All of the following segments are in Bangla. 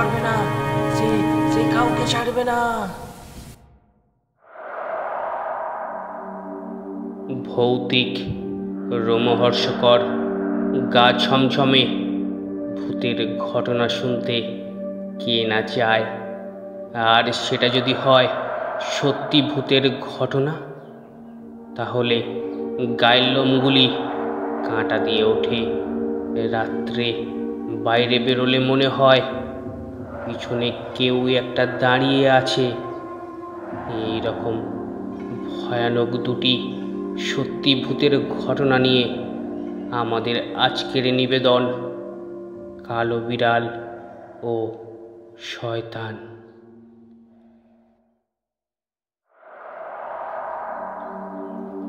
পারবে না, সে সে কাউকে ছাড়বে না। ভৌতিক, রোমহর্ষকর, গা ছমছমে ভূতের ঘটনা শুনতে কে না চায়? আর সেটা যদি হয় সত্যি ভূতের ঘটনা, তাহলে গায়ের লোমগুলি কাঁটা দিয়ে ওঠে। রাত্রে বাইরে বেরোলে মনে হয় পিছনে কেউ একটা দাঁড়িয়ে আছে। এই রকম ভয়ানক দুটি সত্যি ভূতের ঘটনা নিয়ে আমাদের আজকের নিবেদন, কালো বিড়াল ও শয়তান।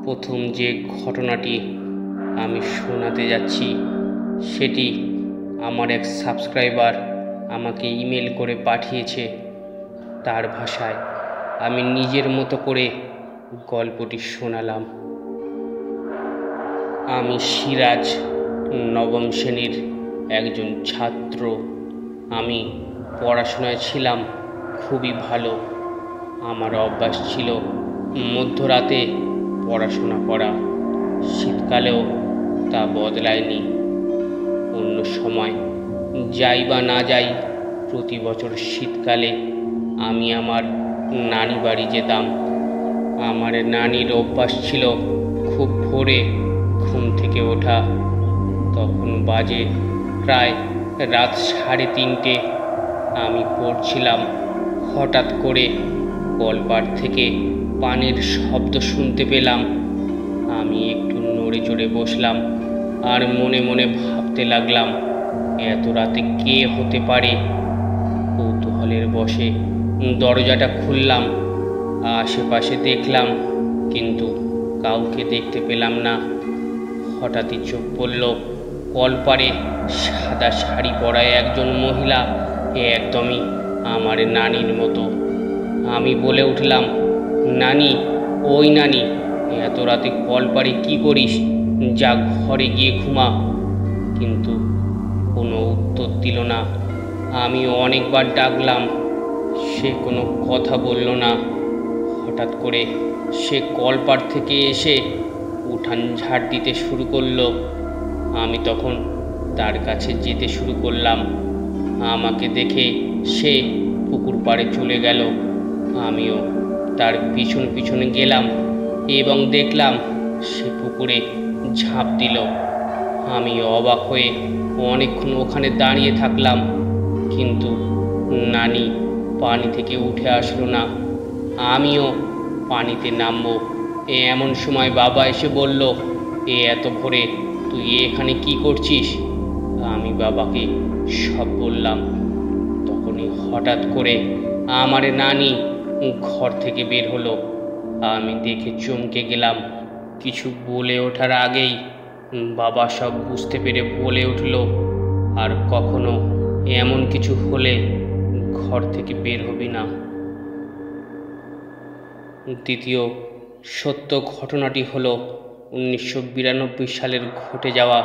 প্রথম যে ঘটনাটি আমি শোনাতে যাচ্ছি সেটি আমার এক সাবস্ক্রাইবার আমাকে ইমেল করে পাঠিয়েছে। তার ভাষায় আমি নিজের মতো করে গল্পটি শোনালাম। আমি সিরাজ, নবম শ্রেণীর একজন ছাত্র। আমি পড়াশোনায় ছিলাম খুবই ভালো। আমার অভ্যাস ছিল মধ্যরাতে পড়াশোনা করা। শীতকালেও তা বদলায়নি। অন্য সময় যাই বা না যাই, প্রতি বছর শীতকালে আমি আমার নানি বাড়ি যেতাম। আমার নানির অভ্যাস ছিল খুব ভোরে ঘুম থেকে ওঠা। তখন বাজে প্রায় রাত 3:30। আমি পড়ছিলাম। হঠাৎ করে কলপাড় থেকে পানির শব্দ শুনতে পেলাম। আমি একটু নড়ে চড়ে বসলাম আর মনে মনে ভাবতে লাগলাম, এত রাতে কে হতে পারে। কৌতূহলের বশে দরজাটা খুললাম। আশেপাশে দেখলাম, কিন্তু কাউকে দেখতে পেলাম না। হঠাৎই চোখ পড়ল কলপাড়ে সাদা শাড়ি পরা একজন মহিলা, একদমই আমার নানির মতো। আমি বলে উঠলাম, নানি, ওই নানি, এত রাতে কলপাড়ে কি করিস? যা ঘরে গিয়ে ঘুমা। কিন্তু কোনো উত্তর দিল না। আমি অনেকবার ডাকলাম, সে কোনো কথা বলল না। হঠাৎ করে সে কলপাড় থেকে এসে উঠান ঝাড় দিতে শুরু করলো। আমি তখন তার কাছে যেতে শুরু করলাম। আমাকে দেখে সে পুকুর পাড়ে চলে গেল। আমিও তার পিছন পিছনে গেলাম এবং দেখলাম সে পুকুরে ঝাঁপ দিল। আমি অবাক হয়ে অনেকক্ষণ ওখানে দাঁড়িয়ে থাকলাম, কিন্তু নানি পানি থেকে উঠে আসলো না। আমিও পানিতে নামবো, এমন সময় বাবা এসে বলল, এত ভোরে তুই এখানে কি করছিস? আমি বাবাকে সব বললাম। তখনই হঠাৎ করে আমার নানি ঘর থেকে বের হলো। আমি দেখে চমকে গেলাম। কিছু বলে ওঠার আগেই বাবা সব বুঝতে পেরে বলে উঠল, আর কখনো এমন কিছু হলে ঘর থেকে বের হবি না। দ্বিতীয় সত্য ঘটনাটি হলো 1992 সালের ঘটে যাওয়া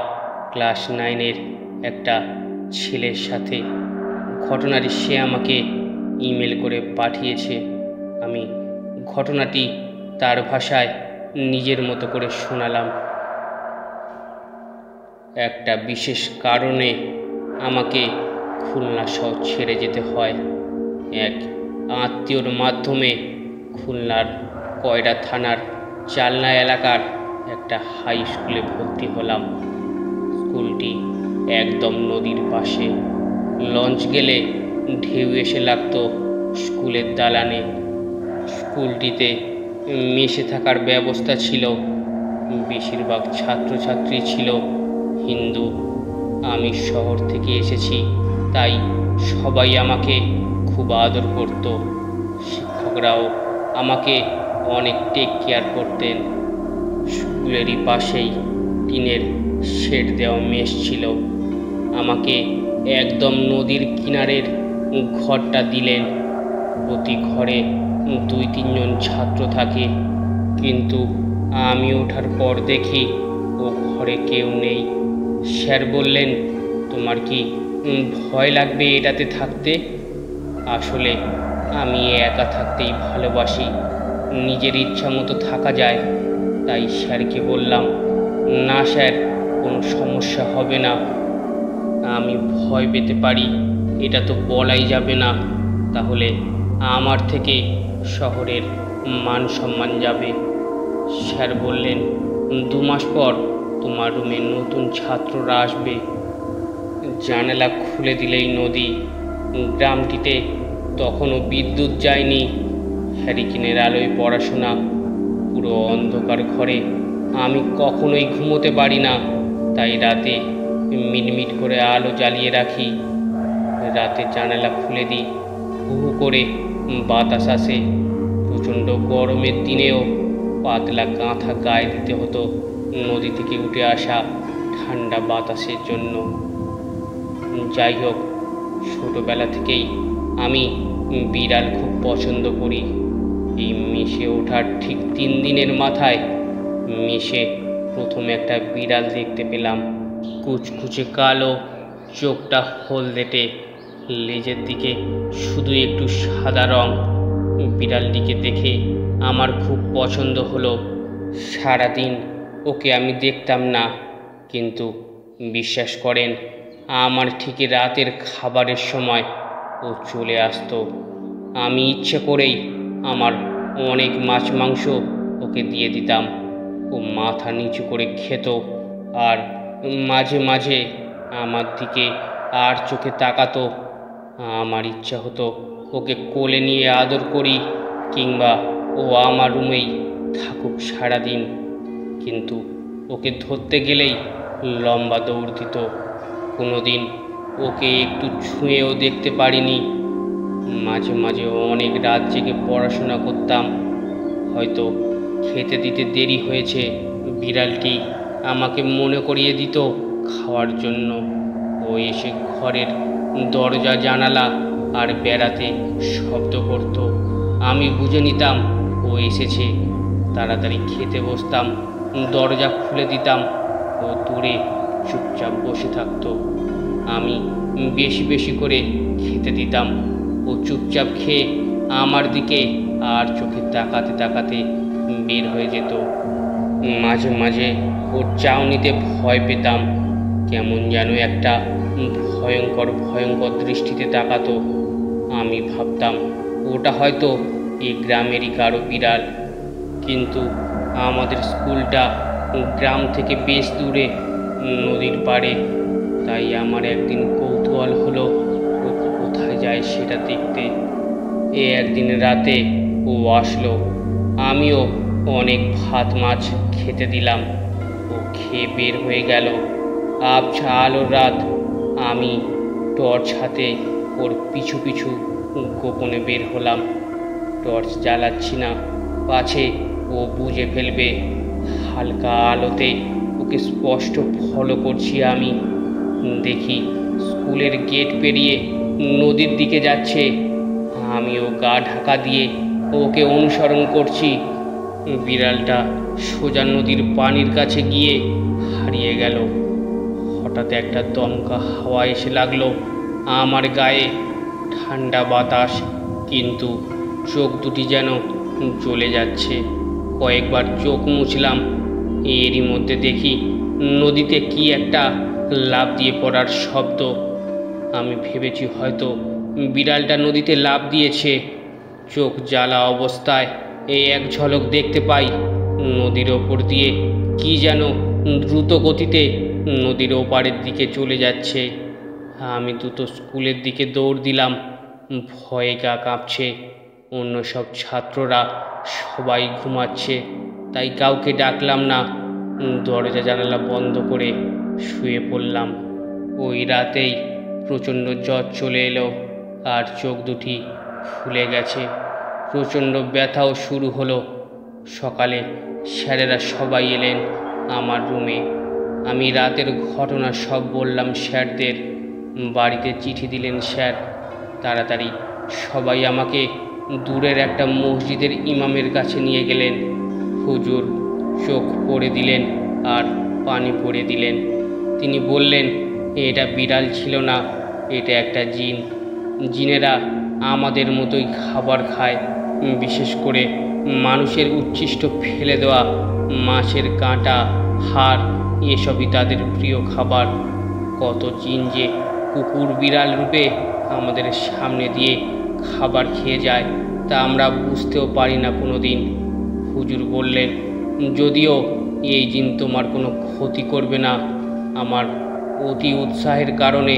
ক্লাস 9-এর একটা ছেলের সাথে। ঘটনাটি সে আমাকে ইমেল করে পাঠিয়েছে। আমি ঘটনাটি তার ভাষায় নিজের মতো করে শোনালাম। একটা বিশেষ কারণে আমাকে খুলনা শহর ছেড়ে যেতে হয়। এক আত্মীয়র মাধ্যমে খুলনার কয়রা থানার চালনা এলাকার একটা হাই স্কুলে ভর্তি হলাম। স্কুলটি একদম নদীর পাশে। লঞ্চ গেলে ঢেউ এসে লাগতো স্কুলের দালানে। স্কুলটিতে মেসে থাকার ব্যবস্থা ছিল। বেশিরভাগ ছাত্রছাত্রী ছিল হিন্দু। আমি শহর থেকে এসেছি, তাই সবাই আমাকে খুব আদর করত। শিক্ষকরাও আমাকে অনেক টেক কেয়ার করতেন। স্কুলেরই পাশেই টিনের শেড দেওয়া মেস ছিল। আমাকে একদম নদীর কিনারের ঘরটা দিলেন। প্রতি ঘরে 2-3 জন ছাত্র থাকে, কিন্তু আমি ওঠার পর দেখি ও ঘরে কেউ নেই। স্যার বললেন, তোমার কি ভয় লাগবে এটাতে থাকতে? আসলে আমি একা থাকতেই ভালোবাসি, নিজের ইচ্ছা মতো থাকা যায়। তাই স্যারকে বললাম, না স্যার, কোনো সমস্যা হবে না। আমি ভয় পেতে পারি, এটা তো বলাই যাবে না, তাহলে আমার থেকে শহরের মান সম্মান যাবে। স্যার বললেন, 2 মাস পর তোমার রুমে নতুন ছাত্ররা আসবে। জানালা খুলে দিলেই নদী। গ্রামটিতে তখনও বিদ্যুৎ যায়নি, হ্যারিকেনের আলোয় পড়াশোনা। পুরো অন্ধকার ঘরে আমি কখনোই ঘুমোতে পারি না, তাই রাতে মিটমিট করে আলো জ্বালিয়ে রাখি। রাতে জানালা খুলে দিই, হু হু করে বাতাস আসে। প্রচণ্ড গরমের দিনেও পাতলা কাঁথা গায়ে দিতে হতো নদী থেকে উঠে আসা ঠান্ডা বাতাসের জন্য। যাই হোক, ছোটোবেলা থেকেই আমি বিড়াল খুব পছন্দ করি। এই মেসে ওঠার ঠিক 3 দিনের মাথায় মেসে প্রথমে একটা বিড়াল দেখতে পেলাম। কুচকুচে কালো, চোখটা হলদেটে, লেজের দিকে শুধু একটু সাদা রং। বিড়ালটিকে দেখে আমার খুব পছন্দ হলো। সারাদিন ওকে আমি দেখতাম না, কিন্তু বিশ্বাস করেন, আমার ঠিক রাতের খাবারের সময় ও চলে আসতো। আমি ইচ্ছে করেই আমার অনেক মাছ মাংস ওকে দিয়ে দিতাম। ও মাথা নিচু করে খেত, আর মাঝে মাঝে আমার দিকে আর চোখে তাকাতো। আমার ইচ্ছা হতো ওকে কোলে নিয়ে আদর করি, কিংবা ও আমার রুমেই থাকুক সারাদিন। কিন্তু ওকে ধরতে গেলেই লম্বা দৌড় দিত। কোনোদিন ওকে একটু ছুঁয়েও দেখতে পারিনি। মাঝে মাঝে অনেক রাত জেগে পড়াশোনা করতাম। হয়তো খেতে দিতে দেরি হয়েছে, বিড়ালটি আমাকে মনে করিয়ে দিত খাওয়ার জন্য। ও এসে ঘরের দরজা, জানালা আর বেড়াতে শব্দ করত। আমি বুঝে নিতাম ও এসেছে। তাড়াতাড়ি খেতে বসতাম, দরজা খুলে দিতাম। ও দূরে চুপচাপ বসে থাকতো। আমি বেশি বেশি করে খেতে দিতাম। ও চুপচাপ খেয়ে আমার দিকে আর চোখে তাকাতে তাকাতে বের হয়ে যেত। মাঝে মাঝে ওর চাউনিতে ভয় পেতাম। কেমন যেন একটা ভয়ঙ্কর ভয়ঙ্কর দৃষ্টিতে তাকাতো। আমি ভাবতাম ওটা হয়তো এই গ্রামেরই কারো বিড়াল। কিন্তু আমাদের স্কুলটা গ্রাম থেকে বেশ দূরে, নদীর পাড়ে। তাই আমার একদিন কৌতূহল হলো ও কোথায় যায় সেটা দেখতে। একদিন রাতে ও আসলো। আমিও অনেক ভাত মাছ খেতে দিলাম। ও খেয়ে বের হয়ে গেল। আবছা আলোর রাত, আমি টর্চ হাতে ওর পিছু পিছু গোপনে বের হলাম। টর্চ জ্বালাচ্ছি না, পাছে ও বুঝে ফেলবে। হালকা আলোতে ওকে স্পষ্ট ফলো করছি আমি। দেখি স্কুলের গেট পেরিয়ে নদীর দিকে যাচ্ছে। আমিও গা ঢাকা দিয়ে ওকে অনুসরণ করছি। বিড়ালটা সোজা নদীর পানির কাছে গিয়ে হারিয়ে গেল। হঠাৎ একটা দমকা হাওয়া এসে লাগলো আমার গায়ে, ঠান্ডা বাতাস, কিন্তু চোখ দুটি যেন জ্বলে যাচ্ছে। কয়েকবার চোখ মুছলাম। এরই মধ্যে দেখি নদীতে কি একটা লাফ দিয়ে পড়ার শব্দ। আমি ভেবেছি হয়তো বিড়ালটা নদীতে লাফ দিয়েছে। চোখ জ্বালা অবস্থায় এই এক ঝলক দেখতে পাই নদীর ওপর দিয়ে কি যেন দ্রুত গতিতে নদীর ওপারের দিকে চলে যাচ্ছে। আমি দ্রুত স্কুলের দিকে দৌড় দিলাম। ভয়ে গা কাঁপছে। অন্য সব ছাত্ররা সবাই ঘুমাচ্ছে, তাই কাউকে ডাকলাম না। দরজা জানালা বন্ধ করে শুয়ে পড়লাম। ওই রাতেই প্রচণ্ড জ্বর চলে এলো, আর চোখ দুটি ফুলে গেছে। প্রচণ্ড ব্যথাও শুরু হলো। সকালে স্যারেরা সবাই এলেন আমার রুমে। আমি রাতের ঘটনা সব বললাম স্যারদের। বাড়িতে চিঠি দিলেন স্যার। তাড়াতাড়ি সবাই আমাকে দূরের একটা মসজিদের ইমামের কাছে নিয়ে গেলেন। হুজুর চোখ পড়ে দিলেন আর পানি পড়ে দিলেন। তিনি বললেন, এটা বিড়াল ছিল না, এটা একটা জিন। জিনেরা আমাদের মতোই খাবার খায়। বিশেষ করে মানুষের উচ্ছিষ্ট ফেলে দেওয়া মাছের কাঁটা, হাড় এসবই তাদের প্রিয় খাবার। কত জিন যে কুকুর বিড়াল রূপে আমাদের সামনে দিয়ে খাবার খেয়ে যায় তা আমরা বুঝতেও পারি না কোনো দিন। হুজুর বললেন, যদিও এই জিন তোমার কোনো ক্ষতি করবে না। আমার অতি উৎসাহের কারণে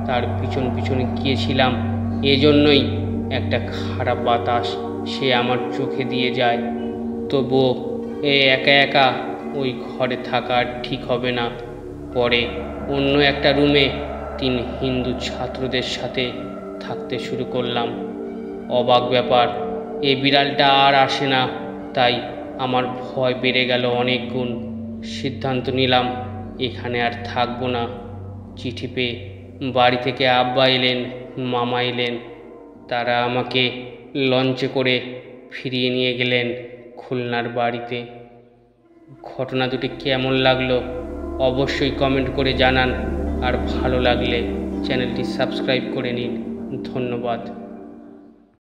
তার পিছন পিছনে গিয়েছিলাম, এজন্যই একটা খারাপ বাতাস সে আমার চোখে দিয়ে যায়। তবুও একা একা ওই ঘরে থাকা ঠিক হবে না। পরে অন্য একটা রুমে 3 হিন্দু ছাত্রদের সাথে থাকতে শুরু করলাম। অবাক ব্যাপার, এ বিড়ালটা আর আসে না, তাই আমার ভয় বেড়ে গেল অনেক গুণ। সিদ্ধান্ত নিলাম এখানে আর থাকবো না। চিঠি পেয়ে বাড়ি থেকে আব্বা এলেন, মামা এলেন। তারা আমাকে লঞ্চে করে ফিরিয়ে নিয়ে গেলেন খুলনার বাড়িতে। ঘটনা দুটি কেমন লাগলো অবশ্যই কমেন্ট করে জানান, আর ভালো লাগলে চ্যানেলটি সাবস্ক্রাইব করে নিন। ধন্যবাদ।